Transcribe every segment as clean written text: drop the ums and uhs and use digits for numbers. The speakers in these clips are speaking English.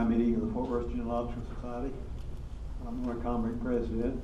July meeting of the Fort Worth Genealogical Society. I'm Roy Comrie, president.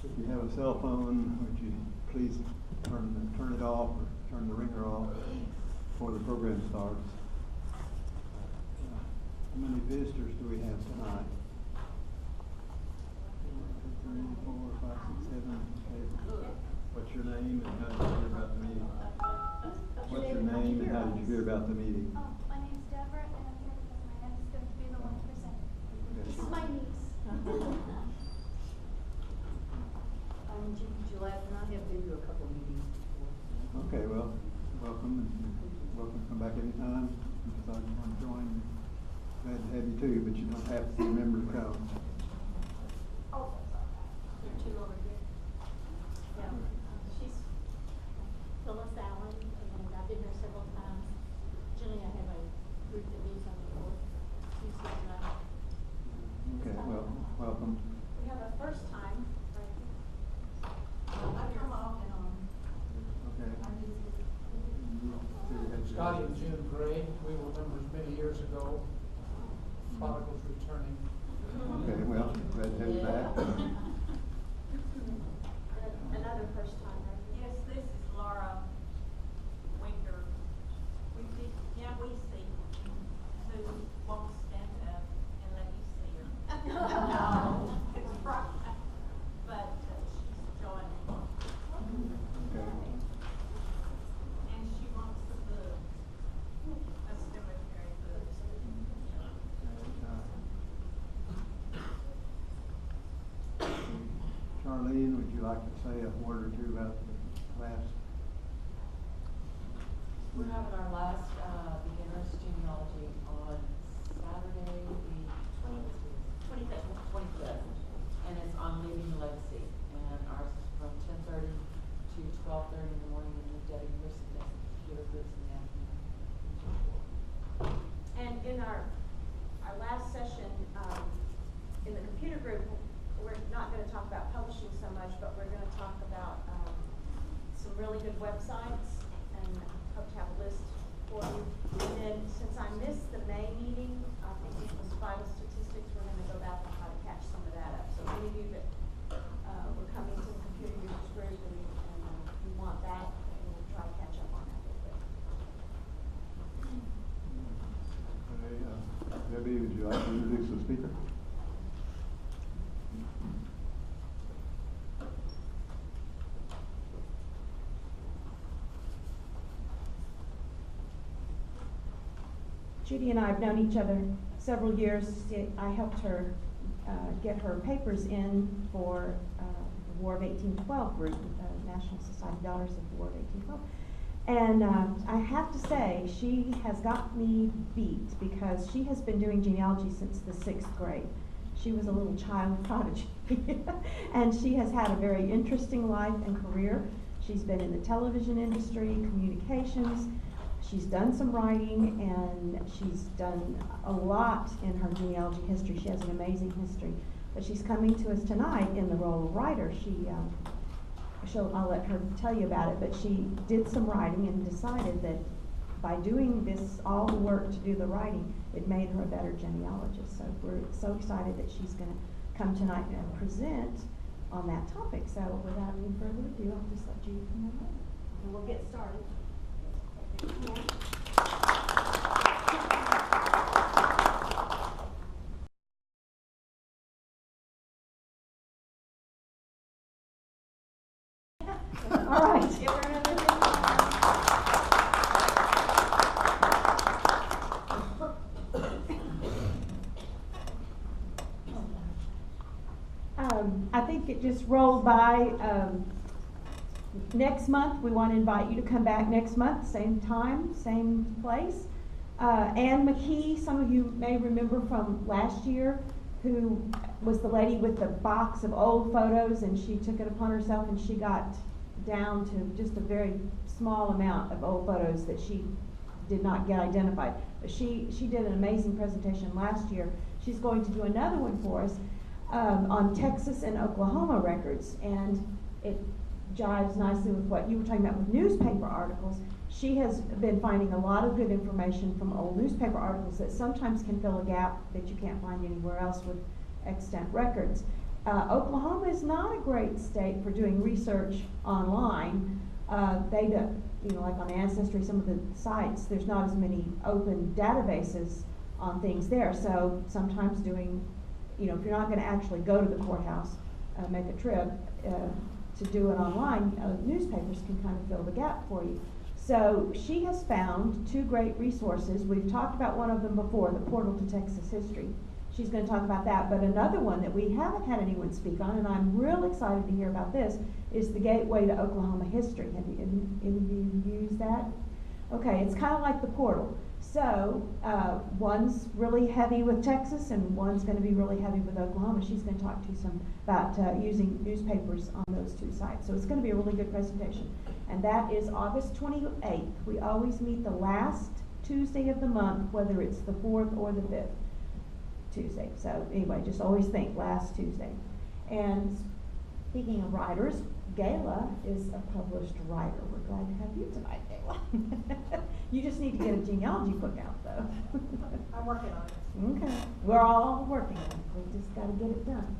If you have a cell phone, would you please turn it off or turn the ringer off before the program starts? How many visitors do we have tonight? 1, 2, 3, 4, 5, 6, 7. Okay. What's your name and how did you hear about the meeting? What's your name and how did you hear about the meeting? My name's Deborah, and I'm here because my aunt is going to be the one to present. This is my niece. I'm Juliet, and I have been to a couple meetings before. Okay, well, welcome, and you're welcome to come back anytime. If you decide you want to join, glad to have you too, but you don't have to remember to come. Oh, There are two over here. yeah. She's Phyllis Allen, and I've been here several times. Generally, I have a group that meets on the board. Okay, well, welcome. We have a first time. I come off and on. Okay. Scotty and June Gray, we were members many years ago. Prodigals returning. Okay, well, glad to have you back. Another first time, right? Yes, this is Laura Winker. We see who won't stand up and let you see her. No, it's right. But she's joining. Okay. And she wants the book, a cemetery book. Charlene, would you like to say a word or two about the class? We're having our last beginner's genealogy on Saturday, the 25th, and it's on leaving legacy. And ours is from 10:30 to 12:30 in the morning, and with Debbie Pearson does the computer groups in the afternoon. And in our last session, in the computer group, we're not going to talk about publishing so much, but we're going to talk about some really good websites, and hope to have a list for you. And then, since I missed the May meeting, I think it was vital statistics, we're going to go back and try to catch some of that up. So any of you that were coming to the computer users group and you want that, we'll try to catch up on that a little bit. Okay, Debbie, would you like to introduce the speaker? Judy and I have known each other several years. I helped her get her papers in for the War of 1812 group, the National Society of Daughters of the War of 1812. And I have to say, she has got me beat because she has been doing genealogy since the 6th grade. She was a little child prodigy. And she has had a very interesting life and career. She's been in the television industry, communications. She's done some writing, and she's done a lot in her genealogy history. She has an amazing history. But she's coming to us tonight in the role of writer. I'll let her tell you about it, but she did some writing and decided that by doing this, all the work to do the writing, it made her a better genealogist. So we're so excited that she's going to come tonight and present on that topic. So without any further ado, I'll just let you come on over. And we'll get started. All right. Give her another hand. I think it just rolled by. Next month, we want to invite you to come back next month, same time, same place. Ann McKee, some of you may remember from last year, who was the lady with the box of old photos, and she took it upon herself, and she got down to just a very small amount of old photos that she did not get identified. But she did an amazing presentation last year. She's going to do another one for us on Texas and Oklahoma records, and jives nicely with what you were talking about with newspaper articles. She has been finding a lot of good information from old newspaper articles that sometimes can fill a gap that you can't find anywhere else with extant records. Oklahoma is not a great state for doing research online. They do, like on Ancestry, some of the sites, there's not as many open databases on things there. So sometimes doing, if you're not going to actually go to the courthouse, make a trip to do it online, newspapers can kind of fill the gap for you. So she has found 2 great resources. We've talked about one of them before, the Portal to Texas History. She's going to talk about that. But another one that we haven't had anyone speak on, and I'm real excited to hear about this, is the Gateway to Oklahoma History. Have you any of you used that? Okay, it's kind of like the Portal. So one's really heavy with Texas and one's going to be really heavy with Oklahoma. She's going to talk to you some about using newspapers on those 2 sites. So it's going to be a really good presentation. And that is August 28th. We always meet the last Tuesday of the month, whether it's the 4th or the 5th Tuesday. So anyway, just always think last Tuesday. And speaking of writers, Gayla is a published writer. We're glad to have you tonight, Gayla. You just need to get a genealogy book out, though. I'm working on it. Okay. We're all working on it. We just got to get it done.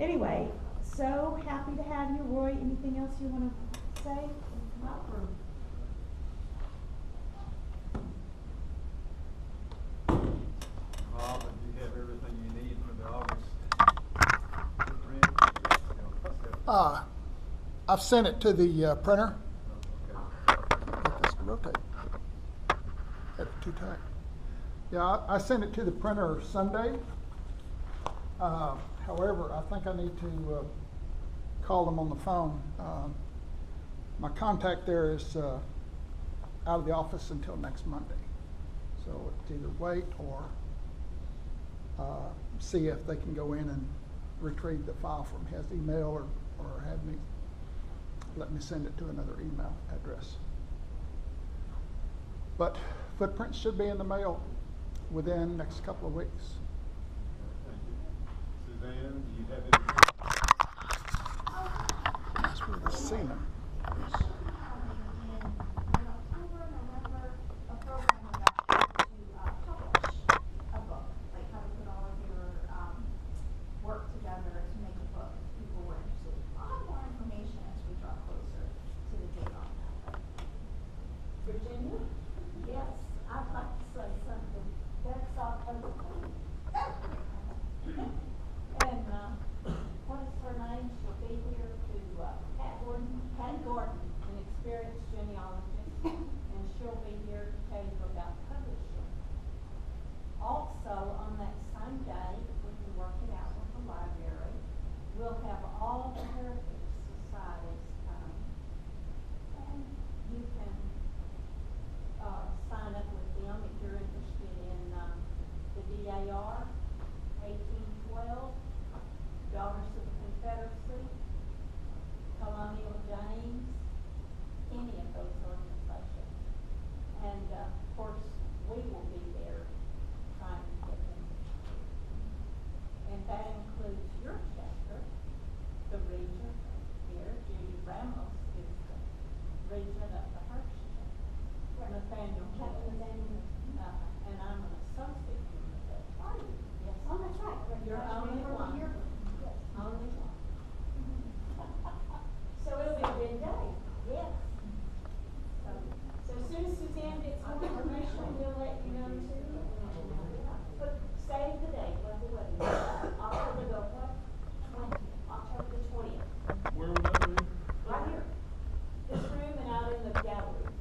Anyway, so happy to have you. Roy, anything else you want to say? Bob, and you have everything you need for the August. I've sent it to the printer. Okay. Get this to rotate. Had it too tight. Yeah, I sent it to the printer Sunday. However, I think I need to call them on the phone. My contact there is out of the office until next Monday. So it's either wait or see if they can go in and retrieve the file from his email or let me send it to another email address. But footprints should be in the mail within the next couple of weeks. Thank you. Suzanne, do you have any? That's where the ceiling is. In October, November, a program about to publish a book, like how to put all of your work together to make a book. People were interested. I'll have more information as we draw closer to the date on that. Virginia? Yes, I'd like to say something. That's October 20th. And, what is her name? She'll be here to, Patty Gordon, an experienced genealogist, and she'll be here to tell you about publishing. Also, on that same day, if we can work it out with the library, we'll have all the heritage societies come. And you can sign up with them if you're interested in the DAR, 1812, Daughters of the Confederacy, Colonial James, any of those organizations. And of course, we will be there trying to get them. And that includes your chapter, the regent here, Judy Ramos is the regent of the Hirsch chapter. Nathaniel Kelly. And I'm an associate member of that. Are you? Yes. Oh, that's right. You're only one. Yes. Only one. So it'll be a big day. Yes. So as soon as Suzanne gets more information, we'll let you know too. But save the date, what the wedding is. October the what? 20th. October the 20th. Where would that be? Right here. This room and out in the gallery.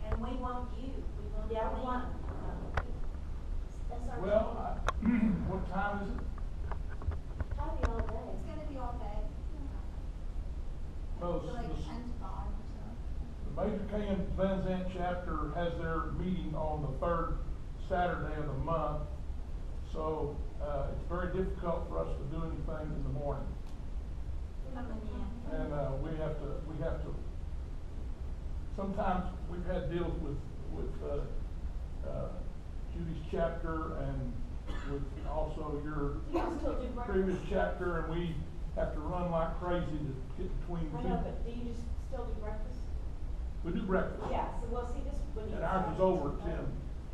And we want you. We want Yeah, we you. want. That's our. Well, what time is it? Probably all day. It's gonna be all day. Well, So like this- 10 to 5 or so. The Major K and Van Zant chapter has their meeting on the 3rd Saturday of the month. So, it's very difficult for us to do anything in the morning. Coming in. And, we have to, sometimes we've had deals with Judy's chapter and with also your You can still do breakfast. previous chapter, and we have to run like crazy to get between I two. know, but do you just still do breakfast? We do breakfast. Yeah, so we'll see this when you. And ours is over at 10,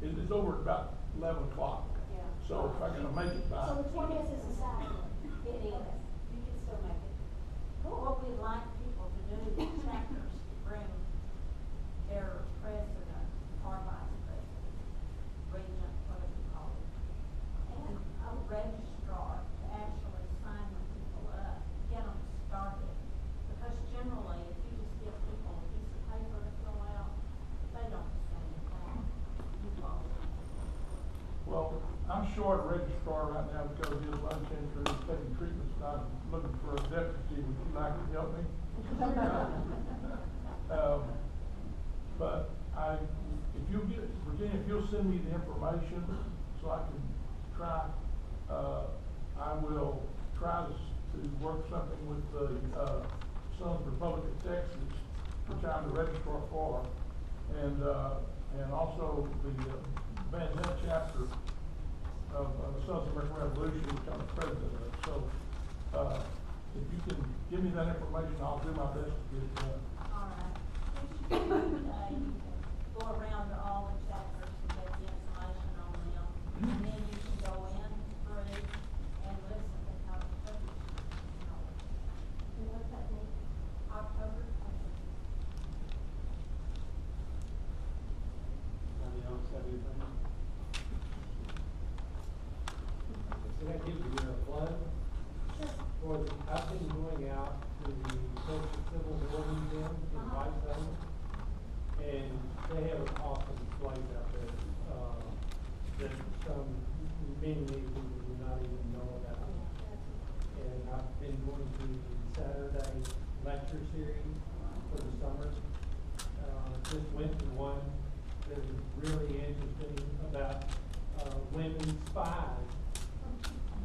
it's over at about 11 o'clock. Yeah. So if I gotta make it by. So the 20th is a Saturday. It is, you can still make it. What we'd like people to do, the chapters, to bring their president or vice president, regent, whatever you call it, and a registrar to actually sign the people up, get them started. Because generally, if you just give people a piece of paper to fill out, they don't stand a chance. You vote. Well, I'm short registrar right now because his lunch entry is taking treatments, and I'm looking for a deputy. Would you like to help me? But if you'll get, Virginia, if you'll send me the information so I can try, I will try to work something with the, Sons Republic of Texas, which I'm the registrar for, and also the, Van Zandt chapter of the Sons of American Revolution, which I'm the president of. So, if you can give me that information, I'll do my best to get it done. All right. You can go around to all the chapters and get the information on them. And then you can go in through and listen to how it's published. And what's that date? October 20th. Anybody else have anything? Can I give you a plug? Sure. I've been going out to the Civil War Museum in Whitestone, and they have an awesome place out there, that many people do not even know about. And I've been going to the Saturday lecture series for the summer. Just went to one that was really interesting about, women spies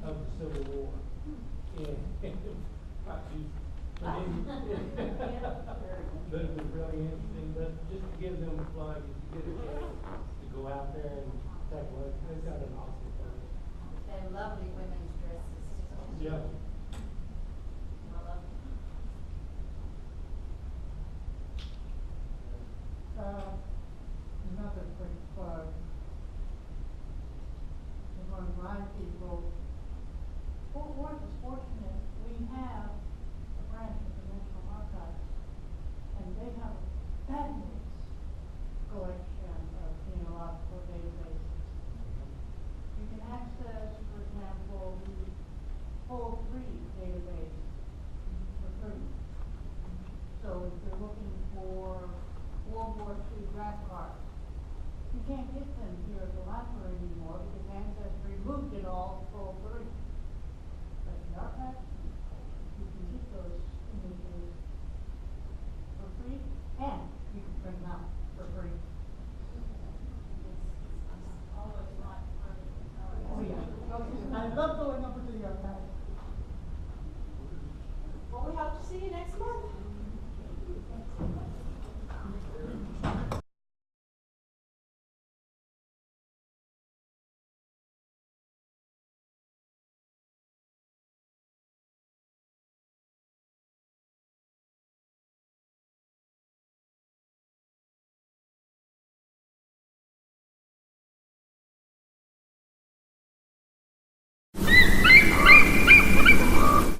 of the Civil War. And but it was really interesting, but just to give them a plug, if you get a chance to go out there and take a look, they've got an awesome place. They're lovely women's dresses. Yeah. I love them. Another quick plug. To remind people, Fort Worth is fortunate, we have a branch of the National Archives, and they have a fabulous collection of genealogical databases. You can access, for example, the whole 3 database for free. So if you're looking for World War II draft cards, you can't get them here at the library anymore because Ancestry moved it all to full 3. But the archives, you can get those images for free, and you can print them out for free. It's always like free. Oh, yeah. I love going over to the archives.